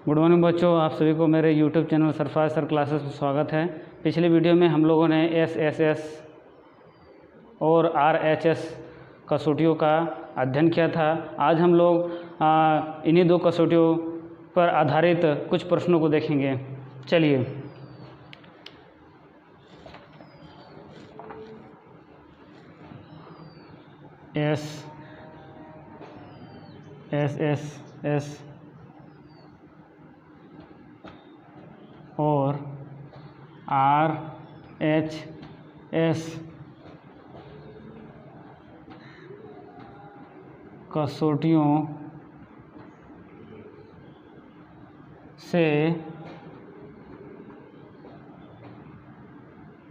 Good morning बच्चों, आप सभी को मेरे YouTube channel Sarfaraz sir classes में स्वागत है। पिछले वीडियो में हम लोगों ने एसएसएस और आरएचएस कसौटियों का अध्ययन किया था। आज हम लोग इन्हीं दो कसौटियों पर आधारित कुछ प्रश्नों को देखेंगे। चलिए, एसएसएस और आरएचएस कसौटियों से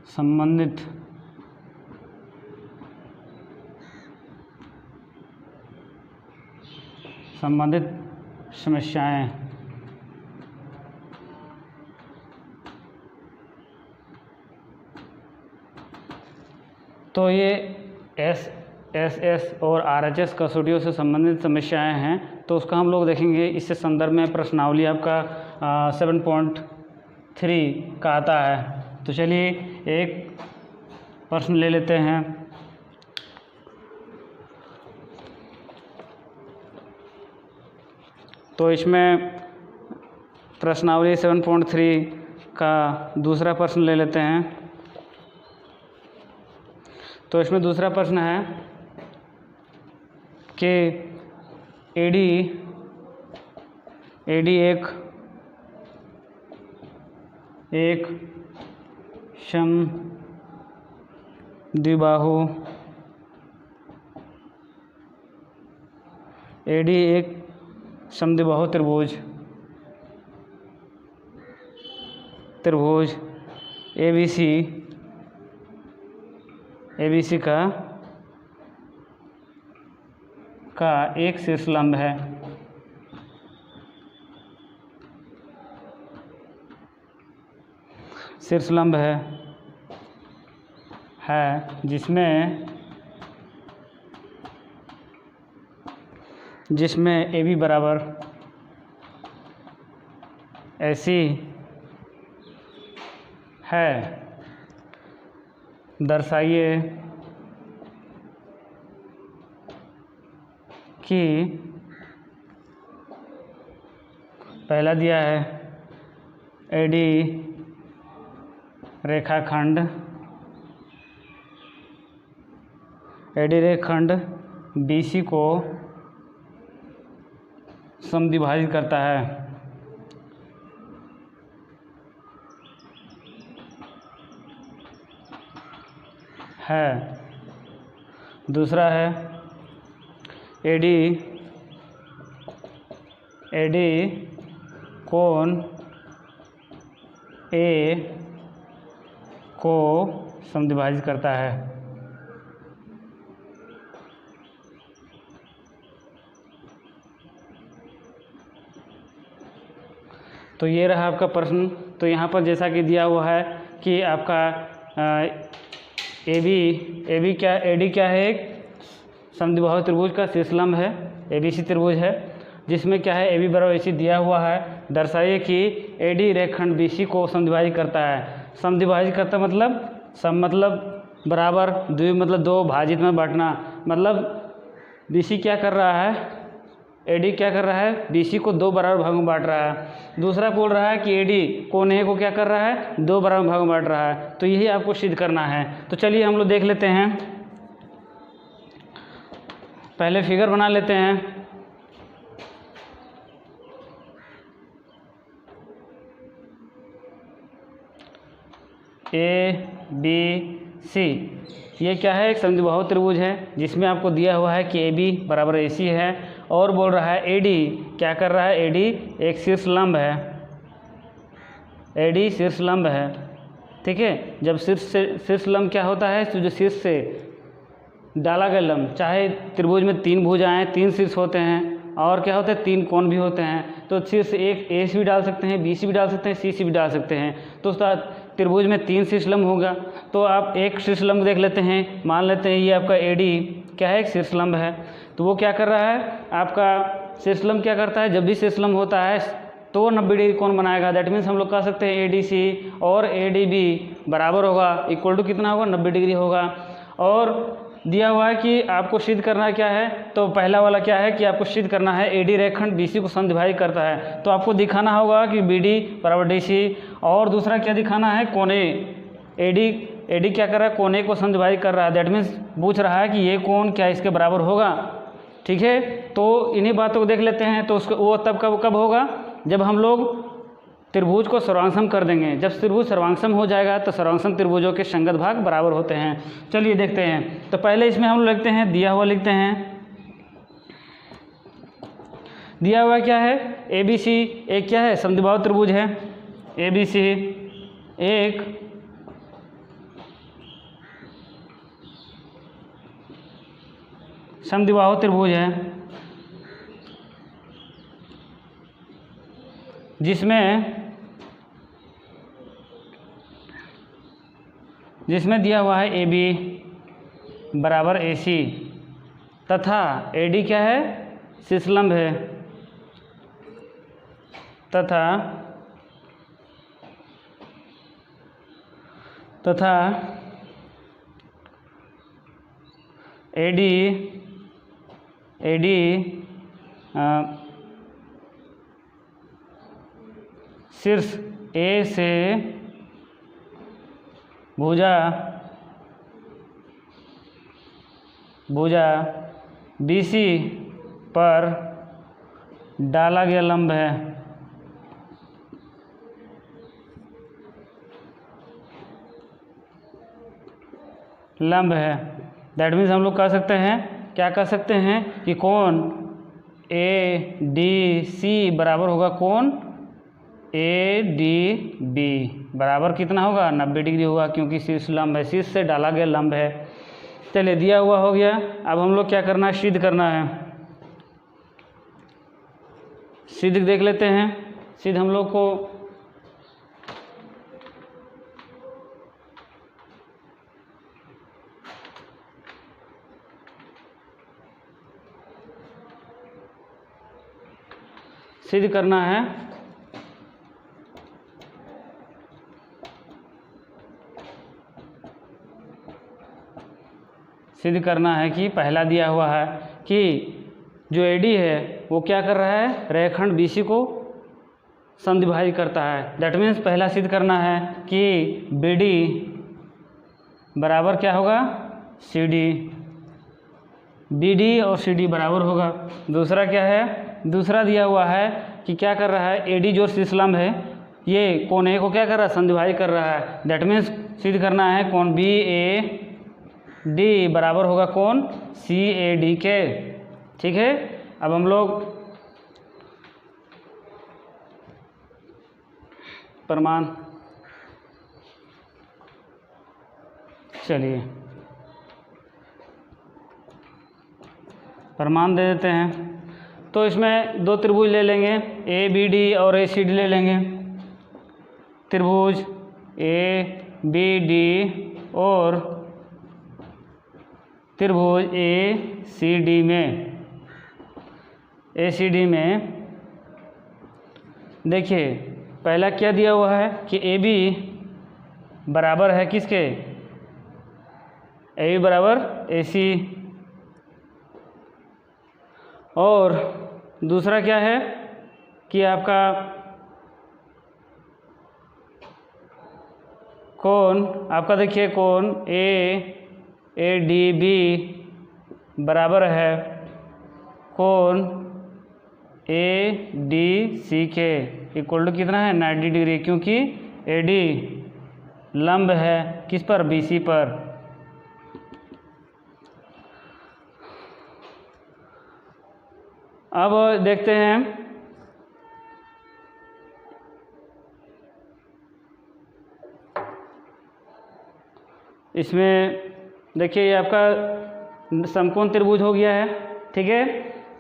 संबंधित समस्याएं। तो ये एसएसएस और आरएचएस कसौटियों से संबंधित समस्याएं हैं, तो उसका हम लोग देखेंगे। इससे संदर्भ में प्रश्नावली आपका 7.3 का आता है। तो चलिए एक प्रश्न ले लेते हैं। तो इसमें प्रश्नावली 7.3 का दूसरा प्रश्न ले लेते हैं। तो इसमें दूसरा प्रश्न है कि एडी एक समद्विबाहु त्रिभुज ABC का एक शीर्षलंब है जिसमें AB बराबर AC है। दर्शाइए कि पहला दिया है AD रेखाखंड BC को समद्विभाजित करता है। दूसरा है AD कोण A को समद्विभाजित करता है। तो ये रहा आपका प्रश्न। तो यहाँ पर जैसा कि दिया हुआ है कि आपका AD क्या है? एक समद्विबाहु त्रिभुज का शीर्षलंब है, ABC त्रिभुज है, जिसमें क्या है AB बराबर AC दिया हुआ है। दर्शाइए कि AD रेखाखंड BC को समद्विभाजित करता है। समद्विभाजित करता मतलब बराबर, द्वि मतलब दो, भाजित में बांटना, मतलब BC क्या कर रहा है, AD क्या कर रहा है, BC को दो बराबर भागों में बांट रहा है। दूसरा बोल रहा है कि AD कोण A को क्या कर रहा है, दो बराबर भागों में बांट रहा है। तो यही आपको सिद्ध करना है। तो चलिए हम लोग देख लेते हैं। पहले फिगर बना लेते हैं। ABC ये क्या है? एक समद्विबाहु त्रिभुज है, जिसमें आपको दिया हुआ है कि AB बराबर AC है, और बोल रहा है AD क्या कर रहा है, AD एक शीर्षलंब है। ठीक है। जब शीर्षलंब क्या होता है, तो जो शीर्ष से डाला गया लंब, चाहे त्रिभुज में तीन भुजाएं, तीन शीर्ष होते हैं, और क्या होते हैं, तीन कोण भी होते हैं। तो शीर्ष एक AC भी डाल सकते हैं, BC भी डाल सकते हैं, CC भी डाल सकते हैं। तो त्रिभुज में तीन शीर्षलंब होगा। तो आप एक शीर्षलंब देख लेते हैं। मान लेते हैं ये आपका AD क्या है, एक शीर्षलंब है। तो वो क्या कर रहा है, आपका शीर्षलंब क्या करता है, जब भी शीर्षलंब होता है तो वो 90 डिग्री कोण बनाएगा। दैट मीन्स हम लोग कह सकते हैं ADC और ADB बराबर होगा, इक्वल टू कितना होगा, 90 डिग्री होगा। और दिया हुआ है कि आपको सिद्ध करना क्या है, तो पहला वाला क्या है कि आपको सिद्ध करना है AD रेखखंड BC को समद्विभाजित करता है, तो आपको दिखाना होगा कि BD बराबर DC। और दूसरा क्या दिखाना है, कोने AD क्या कर रहा है, कोने को समद्विभाजित कर रहा है। दैट मीन्स पूछ रहा है कि ये कोण क्या इसके बराबर होगा। ठीक है, तो इन्हीं बातों को देख लेते हैं। तो उसको वो तब कब होगा, जब हम लोग त्रिभुज को सर्वांगसम कर देंगे। जब त्रिभुज सर्वांगसम हो जाएगा तो सर्वांगसम त्रिभुजों के संगत भाग बराबर होते हैं। चलिए देखते हैं। तो पहले इसमें हम लिखते हैं, दिया हुआ लिखते हैं, दिया हुआ क्या है, ABC एक क्या है, समद्विबाहु त्रिभुज है। ABC एक समद्विबाहु त्रिभुज है, जिसमें दिया हुआ है AB बराबर AC तथा AD क्या है, शीर्षलंब है, तथा AD शीर्ष A से भुजा BC पर डाला गया लंब है। दैट मीन्स हम लोग कह सकते हैं, क्या कह सकते हैं कि कोण ADC बराबर होगा कोण ADB बराबर कितना होगा, 90 डिग्री होगा, क्योंकि शीर्ष लंब है, शीर्ष से डाला गया लंब है। चलिए दिया हुआ हो गया। अब हम लोग क्या करना है, सिद्ध करना है। सिद्ध देख लेते हैं। सिद्ध हम लोग को सिद्ध करना है। सिद्ध करना है कि पहला दिया हुआ है कि जो AD है वो क्या कर रहा है, रेखखंड BC को समद्विभाजित करता है। दैट मीन्स पहला सिद्ध करना है कि BD बराबर क्या होगा, CD, BD और CD बराबर होगा। दूसरा क्या है, दूसरा दिया हुआ है कि क्या कर रहा है, AD जो शीर्षलंब है ये कोण A को क्या कर रहा है, समद्विभाजित कर रहा है। दैट मीन्स सिद्ध करना है कोण BAD बराबर होगा कोण CAD के। ठीक है, अब हम लोग प्रमाण, चलिए प्रमाण दे देते हैं। तो इसमें दो त्रिभुज ले लेंगे, ABD और ACD ले लेंगे। त्रिभुज ABD और त्रिभुज ACD में देखिए पहला क्या दिया हुआ है कि AB बराबर है किसके, AB बराबर AC, और दूसरा क्या है कि आपका कोण, आपका देखिए कोण ADB बराबर है कोण ADC के, इक्वल टू कितना है, 90 डिग्री, क्योंकि AD लंब है किस पर, BC पर। अब देखते हैं इसमें, देखिए ये आपका समकोण त्रिभुज हो गया है। ठीक है,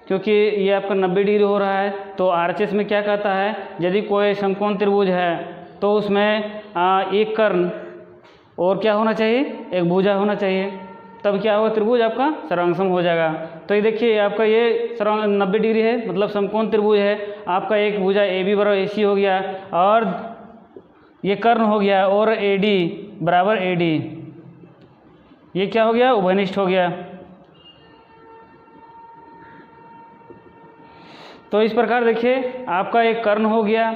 क्योंकि ये आपका 90 डिग्री हो रहा है, तो RHS में क्या कहता है, यदि कोई समकोण त्रिभुज है तो उसमें एक कर्ण और क्या होना चाहिए, एक भुजा होना चाहिए। तब क्या होगा, त्रिभुज आपका सर्वांगसम हो जाएगा। तो ये देखिए आपका ये 90 डिग्री है, मतलब समकोण त्रिभुज है। आपका एक भुजा ए बी बराबर ए सी हो गया, और ये कर्ण हो गया, और ए डी बराबर ए डी, ये क्या हो गया, उभयनिष्ठ हो गया। तो इस प्रकार देखिए आपका एक कर्ण हो गया,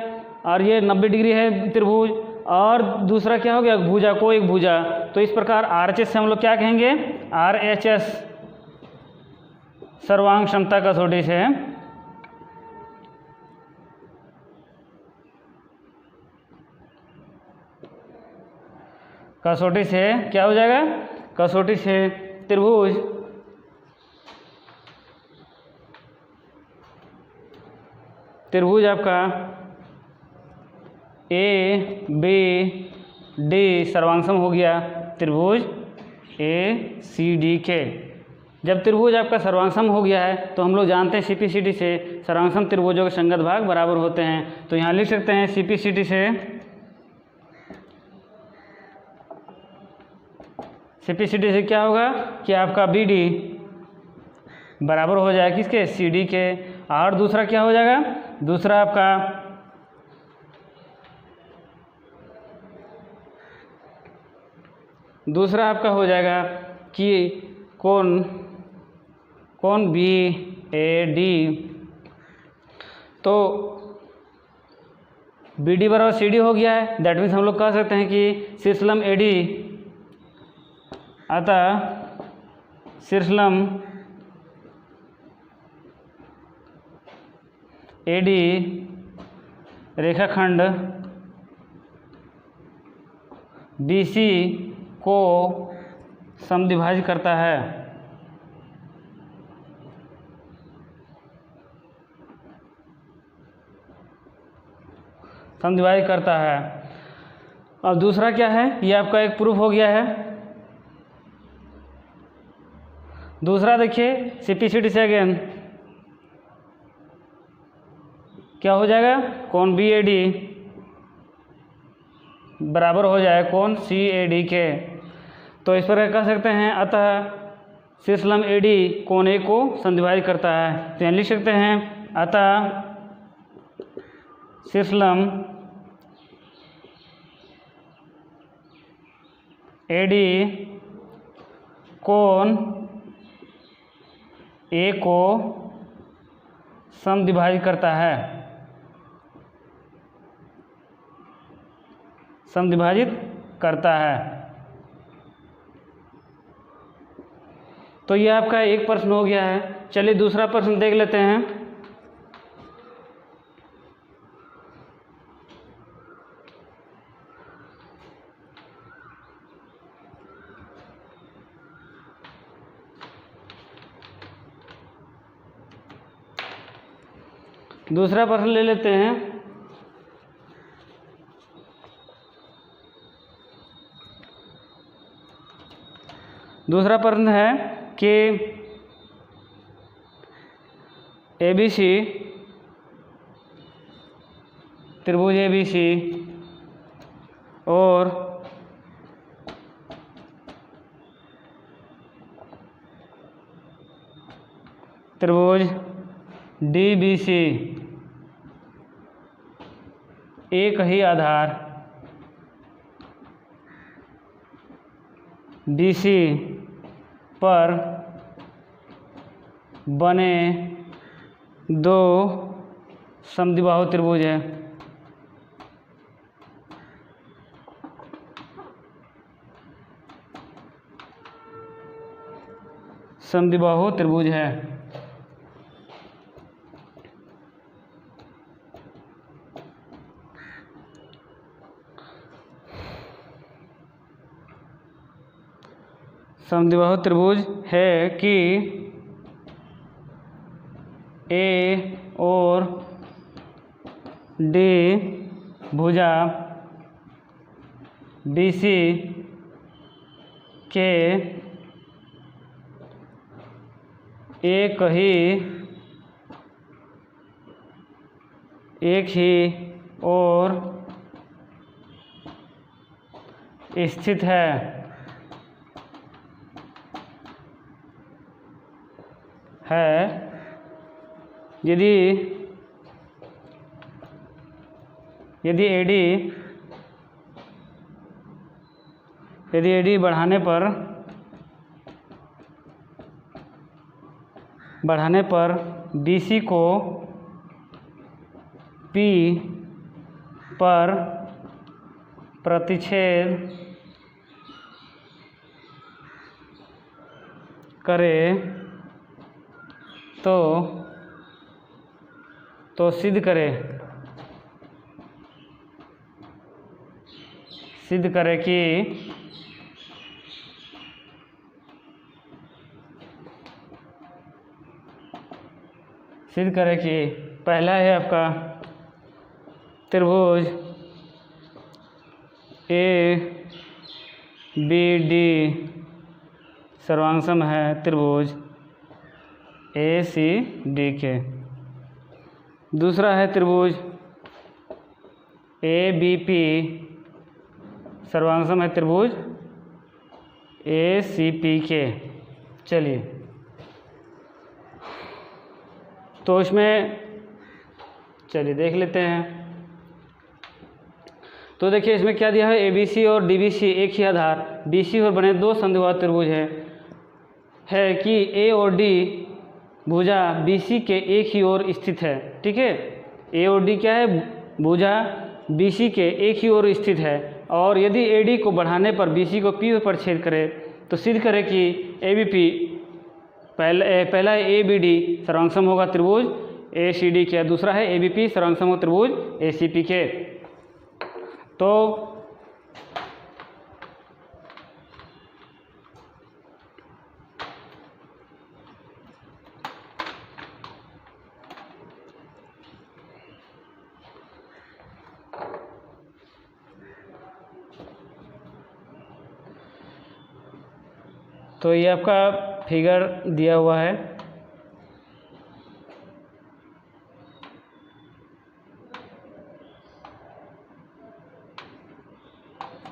और ये 90 डिग्री है त्रिभुज, और दूसरा क्या हो गया, भुजा को एक भुजा। तो इस प्रकार RHS से हम लोग क्या कहेंगे, RHS सर्वांग क्षमता कसौटी से क्या हो जाएगा, कसौटी से त्रिभुज आपका ए बी डी सर्वांगसम हो गया त्रिभुज ए सी डी के। जब त्रिभुज आपका सर्वांगसम हो गया है तो हम लोग जानते हैं CPCD से सर्वांगसम त्रिभुजों के संगत भाग बराबर होते हैं। तो यहाँ लिख सकते हैं CPCD से क्या होगा कि आपका BD बराबर हो जाएगा किसके, CD के। और दूसरा क्या हो जाएगा, दूसरा आपका हो जाएगा कि कोण BAD। तो BD बराबर CD हो गया है, दैट मीन्स हम लोग कह सकते हैं कि शीर्षलंब AD, अतः शीर्षलंब AD रेखाखंड BC को समद्विभाजित करता है। अब दूसरा क्या है, ये आपका एक प्रूफ हो गया है। दूसरा देखिए CPCD से अगेन क्या हो जाएगा, कोण BAD बराबर हो जाए कोण CAD के। तो इस पर कह सकते हैं अतः शीर्षलंब AD कोण A को समद्विभाजित करता है। तो यहाँ लिख सकते हैं अतः शीर्षलंब AD कोण A को समद्विभाजित करता है, तो ये आपका एक प्रश्न हो गया है। चलिए दूसरा प्रश्न देख लेते हैं। दूसरा प्रश्न ले लेते हैं। दूसरा प्रश्न है कि ABC त्रिभुज ABC और त्रिभुज DBC एक ही आधार BC पर बने दो समद्विबाहु त्रिभुज है। समद्विबाहु त्रिभुज है। समद्विबाहु त्रिभुज है कि A और D भुजा BC के एक ही और स्थित है। है यदि AD बढ़ाने पर BC को P पर प्रतिच्छेद करे तो सिद्ध करे कि पहला है आपका त्रिभुज ABD सर्वांगसम है त्रिभुज ACD के। दूसरा है त्रिभुज ABP सर्वांगसम है त्रिभुज ACP के। चलिए, तो इसमें चलिए देख लेते हैं। तो देखिए इसमें क्या दिया है, ABC और DBC एक ही आधार BC पर बने दो समद्विबाहु त्रिभुज है कि A और D भुजा BC के एक ही ओर स्थित है। ठीक है, A और D क्या है, भुजा BC के एक ही ओर स्थित है। और यदि AD को बढ़ाने पर BC को P पर छेद करे तो सिद्ध करे कि ABP पहला ABD सर्वांगसम होगा त्रिभुज ACD के, दूसरा है ABP सर्वांगसम होगा त्रिभुज ACP के। तो ये आपका फिगर दिया हुआ है।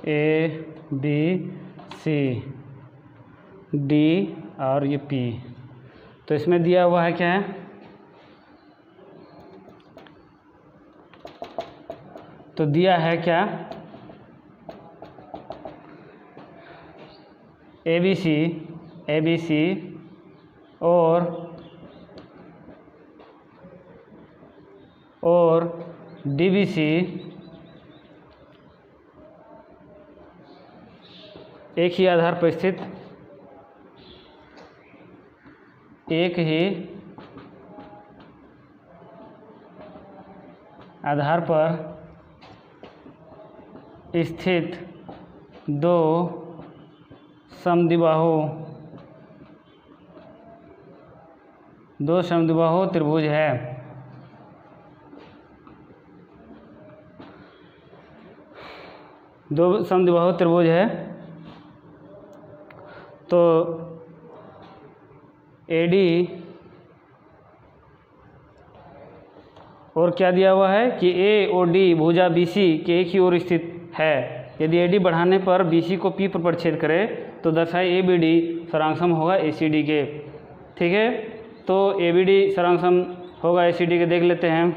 ABC D और ये P। तो इसमें दिया हुआ है क्या है, तो दिया है क्या, ABC और DBC एक ही आधार पर स्थित, एक ही आधार पर स्थित दो समद्विबाहु त्रिभुज है। दो समद्विबाहु त्रिभुज है। तो AD और क्या दिया हुआ है कि A और D भुजा BC के एक ही ओर स्थित है। यदि AD बढ़ाने पर BC को P पर प्रतिच्छेद करे तो दर्शाए ABD सर्वांगसम होगा ACD के। ठीक है, तो ABD सर्वांगसम होगा ACD के, देख लेते हैं।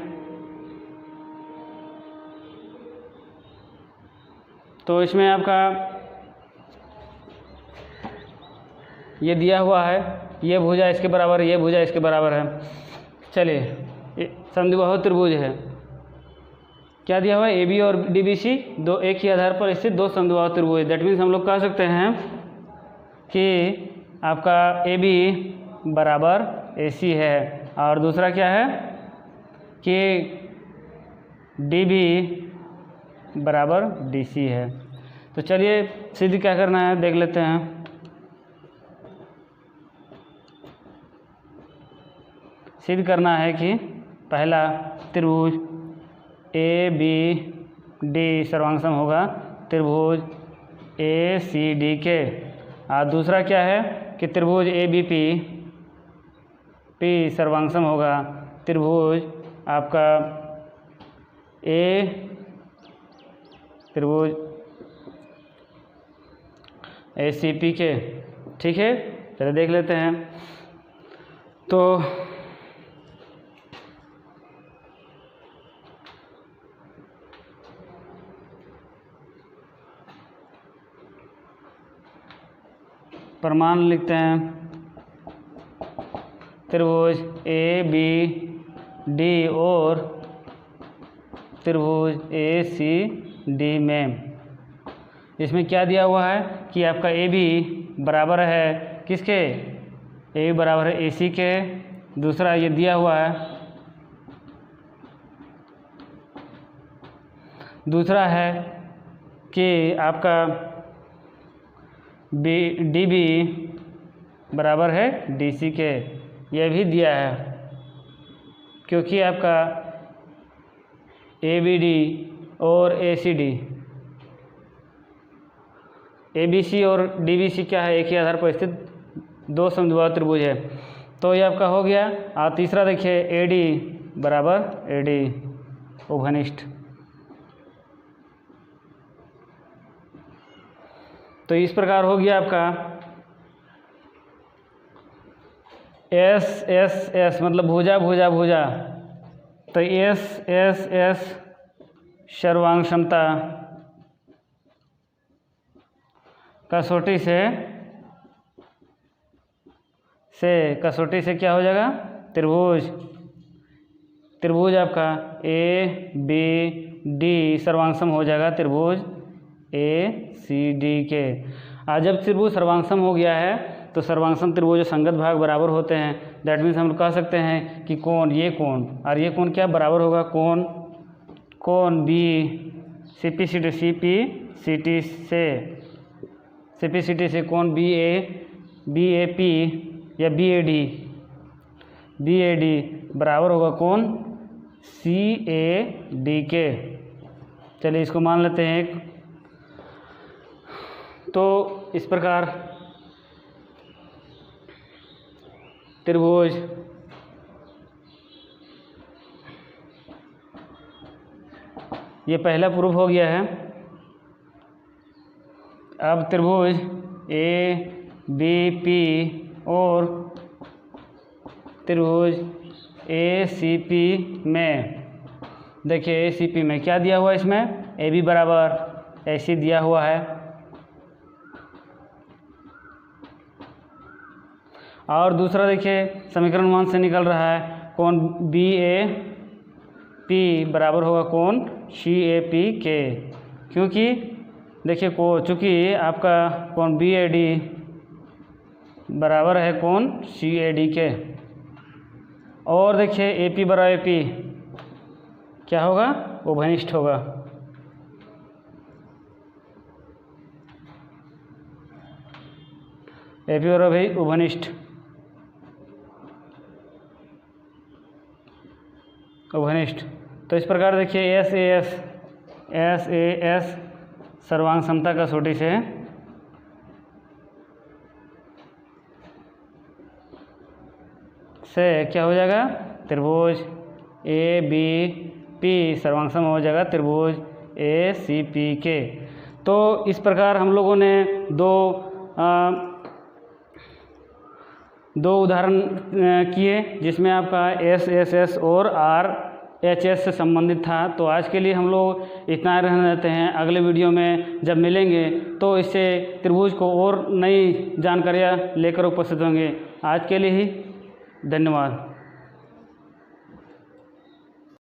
तो इसमें आपका ये दिया हुआ है, ये भुजा इसके बराबर है, ये भुजा इसके बराबर है। चलिए, समद्विबाहु त्रिभुज है, क्या दिया हुआ है, AB और DBC दो एक ही आधार पर स्थित दो समद्विबाहु त्रिभुज। दैट मीन्स हम लोग कह सकते हैं कि आपका AB बराबर AC है और दूसरा क्या है कि DB बराबर DC है। तो चलिए सिद्ध क्या करना है देख लेते हैं। सिद्ध करना है कि पहला त्रिभुज ABD सर्वांगसम होगा त्रिभुज ACD के, और दूसरा क्या है कि त्रिभुज ABP सर्वांगसम होगा त्रिभुज आपका त्रिभुज ACP के। ठीक है, चलिए देख लेते हैं। तो प्रमाण लिखते हैं, त्रिभुज ए बी डी और त्रिभुज ए सी डी में इसमें क्या दिया हुआ है कि आपका ए बी बराबर है किसके, ए बी बराबर है ए सी के। दूसरा ये दिया हुआ है, दूसरा है कि आपका डी बी बराबर है डी सी के, यह भी दिया है क्योंकि आपका ए बी डी और ए C D, A B C और डी बी सी क्या है, एक ही आधार पर स्थित दो समद्विबाहु त्रिभुज है। तो ये आपका हो गया। और तीसरा देखिए ए डी बराबर ए डी उभयनिष्ठ। तो इस प्रकार हो गया आपका एस एस एस मतलब भुजा भुजा भुजा। तो एस एस एस सर्वांग क्षमता कसौटी से क्या हो जाएगा, त्रिभुज आपका ए बी डी सर्वांगसम हो जाएगा त्रिभुज ए सी डी के। आज जब त्रिभुज सर्वांगसम हो गया है तो सर्वांगसम त्रिभुज संगत भाग बराबर होते हैं। दैट मीन्स हम लोग कह सकते हैं कि कोण, ये कोण और ये कोण क्या बराबर होगा, कोण B C P C T से कोण बी ए पी या बी ए डी बराबर होगा कोण सी ए डी के। चलिए इसको मान लेते हैं एक। तो इस प्रकार त्रिभुज ये पहला प्रूफ हो गया है। अब त्रिभुज ए बी पी और त्रिभुज ए सी पी में देखिए, ए सी पी में क्या दिया हुआ है, इसमें ए बी बराबर ए सी दिया हुआ है और दूसरा देखिए समीकरण 1 से निकल रहा है कोण बी ए पी बराबर होगा कोण सी ए पी के। क्योंकि देखिए चूँकि आपका कोण बी ए डी बराबर है कोण सी ए डी के। और देखिए ए पी बराबर ए पी क्या होगा, उभयनिष्ठ होगा। ए पी बराबर भाई उभयनिष्ठ तो इस प्रकार देखिए एस ए एस सर्वांग समता कसौटी से क्या हो जाएगा, त्रिभुज ए बी पी सर्वांगसम हो जाएगा त्रिभुज ए सी पी के। तो इस प्रकार हम लोगों ने दो उदाहरण किए जिसमें आपका एस एस एस और आर एच एस से संबंधित था। तो आज के लिए हम लोग इतना रहने देते हैं। अगले वीडियो में जब मिलेंगे तो इससे त्रिभुज को और नई जानकारियाँ लेकर उपस्थित होंगे। आज के लिए ही धन्यवाद।